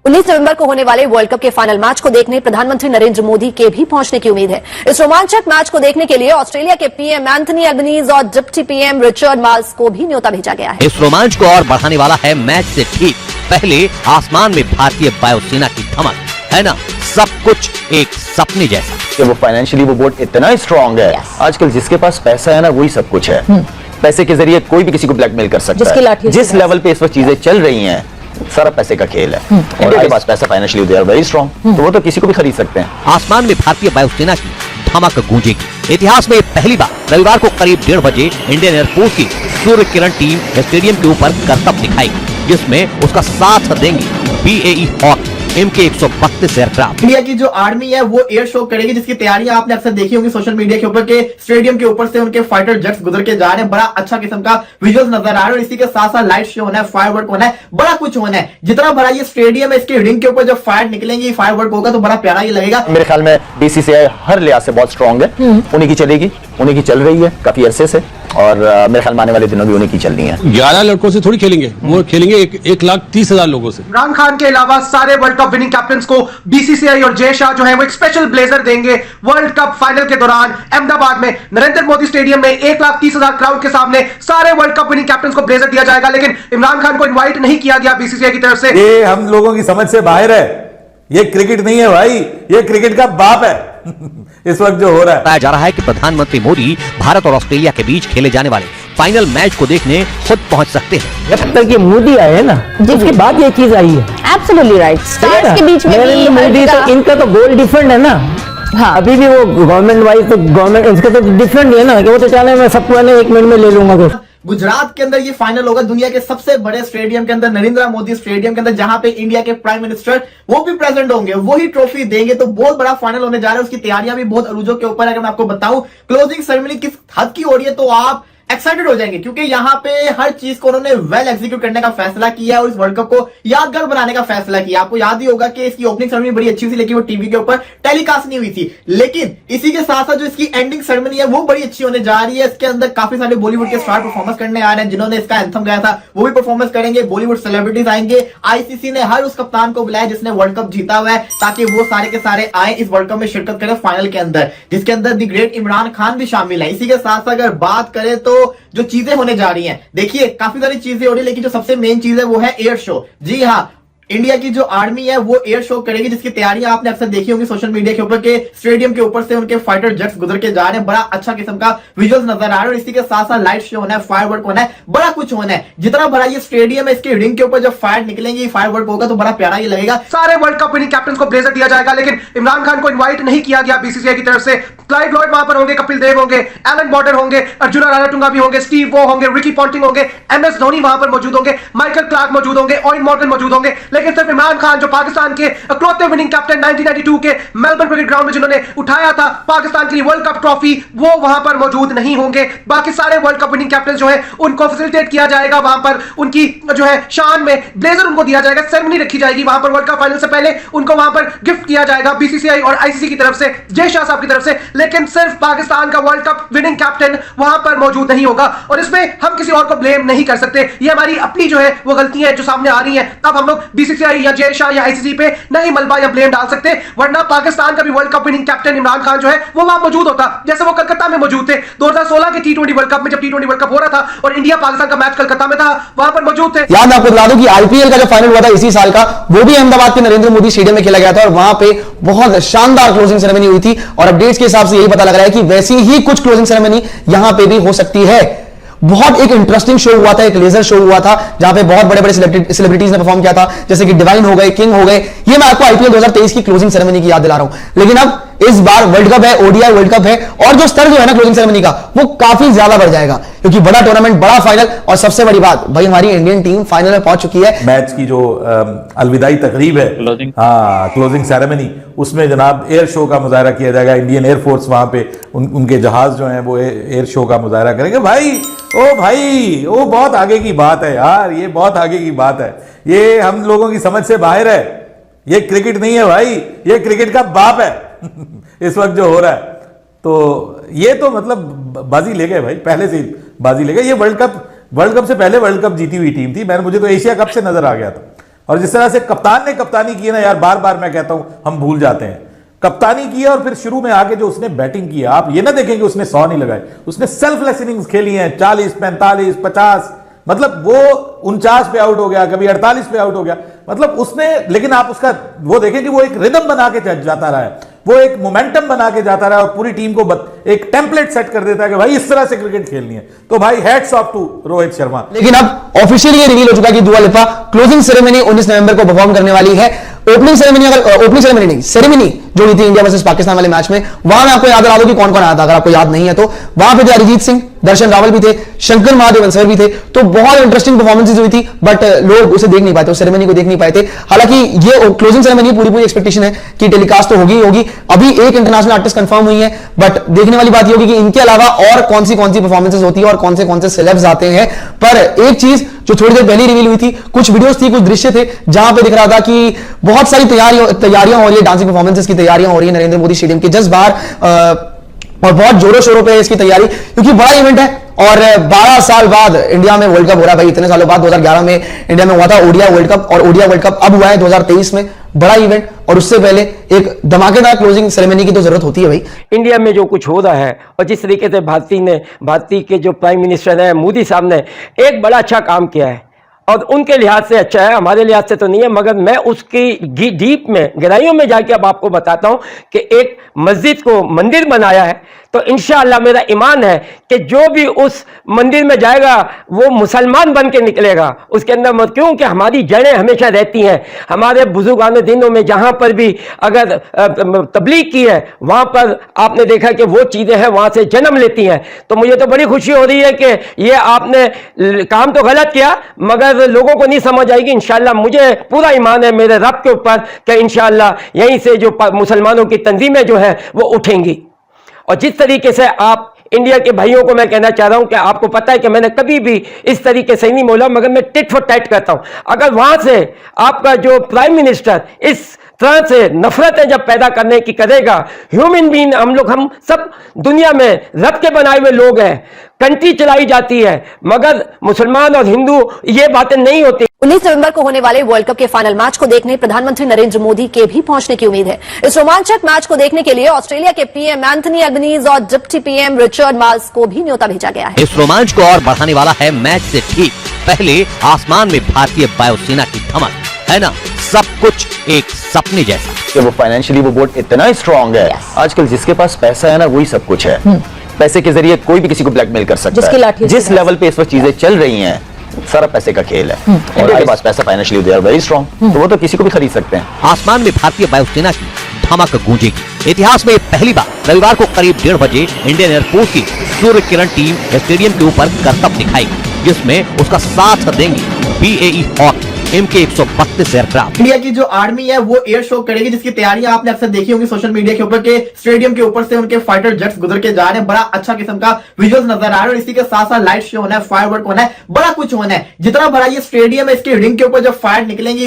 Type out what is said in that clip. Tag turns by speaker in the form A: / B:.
A: 19 नवंबर को होने वाले वर्ल्ड कप के फाइनल मैच को देखने प्रधानमंत्री नरेंद्र मोदी के भी पहुंचने की उम्मीद है। इस रोमांचक मैच को देखने के लिए ऑस्ट्रेलिया के पीएम एंथनी एल्बनीज और डिप्टी पीएम रिचर्ड मार्ल्स को भी न्योता भेजा गया है।
B: इस रोमांच को और बढ़ाने वाला है मैच से ठीक पहले आसमान में भारतीय वायुसेना की धमक, है ना? सब कुछ एक सपने जैसा।
C: कि वो फाइनेंशियली वो बोर्ड इतना स्ट्रांग है। आजकल जिसके पास पैसा है ना वही सब कुछ है। पैसे के जरिए कोई भी किसी को ब्लैकमेल कर सकता है। जिस लेवल पे इस वक्त चीजें चल रही हैं सारा पैसे का खेल है और आपके पास पैसा financially they are very strong, तो वो तो किसी को भी खरीद सकते हैं।
B: आसमान में भारतीय वायुसेना की धमक गूंजेगी। इतिहास में पहली बार रविवार को करीब 1:30 बजे इंडियन एयरफोर्स की सूर्य किरण टीम स्टेडियम के ऊपर करतब दिखाएगी, जिसमें उसका साथ देंगे BAE hoc MK-132 aircraft.
D: India की जो आर्मी है वो एयर शो करेगी, जिसकी तैयारियां आपने अक्सर देखी होंगी सोशल मीडिया के ऊपर के स्टेडियम के ऊपर से उनके फाइटर जेट्स गुजर के जा रहे हैं। बड़ा अच्छा किस्म का विजुअल्स नजर आ रहे हैं और इसी के साथ साथ लाइट शो होना है, फायरवर्क होना है, बड़ा कुछ होना है। जितना बड़ा ये स्टेडियम है इसके रिंग के ऊपर जब फायर निकलेंगे, फायरवर्क होगा तो बड़ा प्यारा ही लगेगा।
C: मेरे ख्याल में BCCI हर लिहाज से बहुत स्ट्रांग है। उन्हीं की चलेगी, उन्हीं की चल रही है काफी अरसे से और मेरे ख्याल में आने वाले दिनों भी उन्हीं की चलनी है।
E: 11 लड़कों से थोड़ी खेलेंगे, वो खेलेंगे 1,30,000 लोगों से।
F: इमरान खान के अलावा सारे वर्ल्ड कप विनिंग कैप्टन को BCCI और जय शाह जो है वो एक स्पेशल ब्लेजर देंगे वर्ल्ड कप फाइनल के दौरान अहमदाबाद में नरेंद्र मोदी स्टेडियम में 1,30,000 क्राउड के सामने सारे वर्ल्ड कप विनिंग कैप्टन को ब्लेजर दिया जाएगा। लेकिन इमरान खान को इनवाइट नहीं किया गया BCCI की तरफ से।
G: ये हम लोगों की समझ से बाहर है। ये क्रिकेट नहीं है भाई, ये क्रिकेट का बाप है। इस वक्त जो हो रहा है,
B: बताया जा रहा है कि प्रधानमंत्री मोदी भारत और ऑस्ट्रेलिया के बीच खेले जाने वाले फाइनल मैच को देखने खुद पहुंच सकते हैं।
H: जब तक ये मोदी आए हैं ना, उसके बाद ये चीज आई है।
A: Absolutely right. स्टार्स के बीच में भी
H: मोदी तो इनका तो गोल डिफरेंट है ना। हाँ, अभी भी वो गवर्नमेंट वाइज तो गवर्नमेंट इसका तो डिफरेंट है ना कि वो तो चाहे मैं सबको 1 मिनट में ले लूंगा। तो
D: गुजरात के अंदर ये फाइनल होगा, दुनिया के सबसे बड़े स्टेडियम के अंदर, नरेंद्र मोदी स्टेडियम के अंदर, जहां पे इंडिया के प्राइम मिनिस्टर वो भी प्रेजेंट होंगे, वही ट्रॉफी देंगे। तो बहुत बड़ा फाइनल होने जा रहा है। उसकी तैयारियां भी बहुत अरूजों के ऊपर है। अगर मैं आपको बताऊं क्लोजिंग सेरेमनी किस हद की हो रही है तो आप एक्साइटेड हो जाएंगे, क्योंकि यहाँ पे हर चीज को उन्होंने वेल एग्जीक्यूट करने का फैसला किया है और इस वर्ल्ड कप को यादगार बनाने का फैसला किया। आपको याद ही होगा कि इसकी ओपनिंग सेरेमनी बड़ी अच्छी थी, लेकिन वो टीवी के ऊपर टेलीकास्ट नहीं हुई थी। लेकिन इसी के साथ साथ जो इसकी एंडिंग सेरेमनी है वो बड़ी अच्छी होने जा रही है। इसके अंदर काफी सारे बॉलीवुड के स्टार परफॉर्मेंस करने आ रहे हैं। जिन्होंने इसका एंथम गाया था वो भी परफॉर्मेंस करेंगे। बॉलीवुड सेलिब्रिटीज आएंगे। ICC ने हर उस कप्तान को बुलाया जिसने वर्ल्ड कप जीता हुआ है, ताकि वो सारे के सारे आए इस वर्ल्ड कप में शिरकत करें फाइनल के अंदर, जिसके अंदर द ग्रेट इमरान खान भी शामिल है। इसी के साथ साथ अगर बात करें तो जो चीजें होने जा रही हैं, देखिए काफी सारी चीजें हो रही है, लेकिन जो सबसे मेन चीज है वो है एयर शो। जी हाँ, इंडिया की जो आर्मी है वो एयर शो करेगी, जिसकी तैयारियां आपने अक्सर देखी होंगी सोशल मीडिया के ऊपर के स्टेडियम के ऊपर से उनके फाइटर जेट्स गुजर के जा रहे हैं। बड़ा अच्छा किस्म का विजुअल्स नजर आ रहे हैं और इसी के साथ साथ लाइट शो होना है, फायरवर्क होना है, बड़ा कुछ होना है। जितना बड़ा ये स्टेडियम है इसके रिंग के ऊपर जब फायर निकलेंगे, फायरवर्क होगा तो बड़ा प्यारा ही लगेगा।
F: सारे वर्ल्ड कप विनिंग कैप्टन को ब्लेजर दिया जाएगा। लेकिन इमरान खान को इनवाइट नहीं किया गया BCCI की तरफ से। क्लाइव लॉयड वहां पर होंगे, कपिल देव होंगे, एलन बॉर्डर होंगे, अर्जुना राणाटुंगा भी होंगे, स्टीव वो होंगे, रिकी पॉन्टिंग होंगे, MS धोनी वहां पर मौजूद होंगे, माइकल क्लार्क मौजूद होंगे, ओवेन मॉर्गन मौजूद होंगे। लेकिन सिर्फ इमरान खान जो पाकिस्तान के अकलौते विनिंग कैप्टन 1992 के मेलबर्न क्रिकेट ग्राउंड में जिन्होंने उठाया था पाकिस्तान के लिए वर्ल्ड कप ट्रॉफी, वो वहां पर मौजूद नहीं होंगे। बाकी सारे वर्ल्ड कप विनिंग कैप्टन जो है उनको फैसिलिटेट किया जाएगा। वहां पर उनकी जो है शान में ब्लेजर उनको दिया जाएगा, सेरेमनी रखी जाएगी वहां पर। वर्ल्ड कप फाइनल से पहले उनको वहां पर गिफ्ट किया जाएगा BCCI और ICC की तरफ से, जय शाह साहब की तरफ से। लेकिन सिर्फ पाकिस्तान का वर्ल्ड कप विनिंग कैप्टन वहां पर मौजूद नहीं होगा और इसमें हम किसी और को ब्लेम नहीं कर सकते। ये हमारी अपनी जो है वो गलतियां जो सामने आ रही हैं। अब हम लोग BCCI या जय शाह या ICC पे नहीं मलबा या ब्लेम डाल सकते, वरना पाकिस्तान का भी world cup winning captain Imran Khan जो है वो वहां मौजूद होता, जैसे वो कलकत्ता में मौजूद थे 2016 के T20 वर्ल्ड कप में, जब T20 वर्ल्ड कप हो रहा था और इंडिया पाकिस्तान का मैच कलकत्ता में था, वहां पर मौजूद थे।
I: याद आपको दिला दूं कि IPL का जो फाइनल हुआ था इसी साल का, वो भी अहमदाबाद के नरेंद्र मोदी स्टेडियम में खेला गया था और वहां पे बहुत शानदार क्लोजिंग सेरेमनी हुई थी और अपडेट्स के हिसाब से यही पता लग रहा है कि वैसी ही कुछ क्लोजिंग सेरेमनी यहां पे भी हो सकती है। बहुत एक इंटरेस्टिंग शो हुआ था, एक लेजर शो हुआ था जहां पे बहुत बड़े बड़े सेलिब्रिटीज ने परफॉर्म किया था, जैसे कि डिवाइन हो गए, किंग हो गए। ये मैं आपको IPL 2023 की क्लोजिंग सेरेमनी की याद दिला रहा हूं। लेकिन अब इस बार वर्ल्ड कप है, ODI वर्ल्ड कप है और जो स्तर जो है ना क्लोजिंग सेरेमनी का वो काफी ज्यादा बढ़ जाएगा, क्योंकि बड़ा टूर्नामेंट, बड़ा फाइनल और सबसे बड़ी बात भाई हमारी इंडियन टीम फाइनल में पहुंच चुकी है।
G: मैच की जो अलविदाई तकरीब है, क्लोजिंग सेरेमनी, उसमें जनाब एयर शो का मुजाहरा किया जाएगा। इंडियन एयरफोर्स वहां पे उनके जहाज जो हैं वो एयर शो का मुजाहरा करेंगे। भाई वो बहुत आगे की बात है यार, ये बहुत आगे की बात है। ये हम लोगों की समझ से बाहर है। ये क्रिकेट नहीं है भाई, ये क्रिकेट का बाप है। इस वक्त जो हो रहा है, तो ये तो मतलब बाजी ले गए भाई, पहले से ही बाजी ले गए। ये वर्ल्ड कप से पहले वर्ल्ड कप जीती हुई टीम थी। मुझे तो एशिया कप से नजर आ गया था। और जिस तरह से कप्तान ने कप्तानी की है ना यार, बार बार मैं कहता हूं हम भूल जाते हैं। कप्तानी की है और फिर शुरू में आके जो उसने बैटिंग की है, आप ये ना देखेंगे उसने 100 नहीं लगाए, उसने सेल्फलेस इनिंग्स खेली हैं 40, 45, 50, मतलब वो 49 पे आउट हो गया, कभी 48 पे आउट हो गया, मतलब उसने, लेकिन आप उसका वो देखें कि वो एक रिदम बना के जाता रहा है, वो एक मोमेंटम बना के जाता रहा है और पूरी टीम को एक टेम्पलेट सेट कर देता है कि भाई इस तरह से क्रिकेट खेलनी है। तो भाई hats off to Rohit Sharma.
I: लेकिन अब ऑफिशियली ये रिवील हो चुका है कि दुआ लिपा क्लोजिंग सेरेमनी 19 नवंबर को परफॉर्म करने वाली है। ओपनिंग सेरेमनी नहीं, सेरेमनी जो हुई थी इंडिया वर्सेस पाकिस्तान वाले मैच में, वहां मैं आपको याद दिला दूं कि कौन कौन आया था, अगर आपको याद नहीं है तो। वहां पे थे अरिजीत सिंह, दर्शन रावल भी थे, शंकर महादेवन सर भी थे। तो बहुत इंटरेस्टिंग परफॉर्मेंसेज हुई थी, बट लोग उसे देख नहीं पाए थे, उस सेरेमनी को देख नहीं पाए थे। हालांकि ये क्लोजिंग सेरेमनी पूरी एक्सपेक्टेशन है कि टेलीकास्ट तो होगी। अभी एक इंटरनेशनल आर्टिस्ट कंफर्म हुई है, बट देखने वाली बात ये होगी कि इनके अलावा और कौन सी परफॉर्मेंसेज होती है और कौन से सेलेब्स आते हैं। पर एक चीज जो थोड़ी देर पहले रिवील हुई थी, कुछ वीडियोस थी, कुछ दृश्य थे, जहां पे दिख रहा था कि बहुत सारी तैयारियां हो रही है, डांसिंग परफॉर्मेंसेस की तैयारियां हो रही है नरेंद्र मोदी स्टेडियम के जस्ट बाहर, और बहुत जोरों शोरों पे इसकी तैयारी, क्योंकि बड़ा इवेंट है और 12 साल बाद इंडिया में वर्ल्ड कप हो रहा है भाई। इतने सालों बाद 2011 में इंडिया में हुआ था ओडीआई वर्ल्ड कप, और ओडीआई वर्ल्ड कप अब हुआ है 2023 में, बड़ा इवेंट, और उससे पहले एक धमाकेदार क्लोजिंग सेरेमनी की तो जरूरत होती है भाई।
J: इंडिया में जो कुछ हो रहा है और जिस तरीके से भारतीय के जो प्राइम मिनिस्टर हैं मोदी साहब ने एक बड़ा अच्छा काम किया है, और उनके लिहाज से अच्छा है, हमारे लिहाज से तो नहीं है, मगर मैं उसकी डीप में गहराइयों में जाके अब आपको बताता हूं कि एक मस्जिद को मंदिर बनाया है। तो इंशाअल्लाह मेरा ईमान है कि जो भी उस मंदिर में जाएगा वो मुसलमान बन के निकलेगा उसके अंदर मत, क्योंकि हमारी जड़ें हमेशा रहती हैं। हमारे बुजुर्गान दिनों में जहां पर भी अगर तबलीग की है, वहां पर आपने देखा कि वो चीजें हैं वहां से जन्म लेती हैं। तो मुझे तो बड़ी खुशी हो रही है कि ये आपने काम तो गलत किया, मगर लोगों को नहीं समझ आएगी। इंशाअल्लाह मुझे पूरा ईमान है मेरे रब के ऊपर कि इंशाअल्लाह यहीं से जो मुसलमानों की तंजीमें जो है वो उठेंगी। और जिस तरीके से आप इंडिया के भाइयों को मैं कहना चाह रहा हूं कि आपको पता है कि मैंने कभी भी इस तरीके से नहीं बोला, मगर मैं टिट फॉर टैट करता हूं। अगर वहां से आपका जो प्राइम मिनिस्टर इस तरह से नफरतें जब पैदा करने की करेगा, ह्यूमन बीइंग हम सब दुनिया में रब के बनाए हुए लोग हैं, कंट्री चलाई जाती है, मगर मुसलमान और हिंदू ये बातें नहीं होती।
A: 19 नवंबर को होने वाले वर्ल्ड कप के फाइनल मैच को देखने प्रधानमंत्री नरेंद्र मोदी के भी पहुंचने की उम्मीद है। इस रोमांचक मैच को देखने के लिए ऑस्ट्रेलिया के पीएम एंथनी एल्बनीज़ और डिप्टी पीएम रिचर्ड मार्ल्स को भी न्योता भेजा गया है।
B: इस रोमांच को और बढ़ाने वाला है मैच से ठीक पहले आसमान में भारतीय वायुसेना की धमक, है ना, सब कुछ एक सपने जैसा।
C: कि वो फाइनेंशियली वो बोर्ड इतना स्ट्रांग है, आजकल जिसके पास पैसा है ना वही सब कुछ है। पैसे के जरिए कोई भी किसी को ब्लैकमेल कर सकता है। जिस लेवल पे इस वक्त चीजें चल रही हैं, सारा पैसे का खेल है, और हमारे पास पैसा financially they are very strong, तो वो तो किसी को भी खरीद सकते हैं।
B: आसमान में भारतीय वायुसेना की धमक गूंजेगी। इतिहास में पहली बार रविवार को करीब 1:30 बजे इंडियन एयरफोर्स की सूर्य किरण टीम स्टेडियम के ऊपर करतब दिखाएगी, जिसमें उसका साथ देंगे BAE hoc MK-132 aircraft.
D: India की जो आर्मी है वो एयर शो करेगी, जिसकी तैयारियां आपने अक्सर देखी होंगी सोशल मीडिया के ऊपर के स्टेडियम के ऊपर से उनके फाइटर जेट्स गुजर के जा रहे हैं। बड़ा अच्छा किस्म का विजुअल्स नजर आ रहा है, और इसी के साथ साथ लाइट शो होना है, फायरवर्क होना है, बड़ा कुछ होना है। जितना बड़ा ये स्टेडियम है, इसके रिंग के ऊपर जब फायर निकलेंगी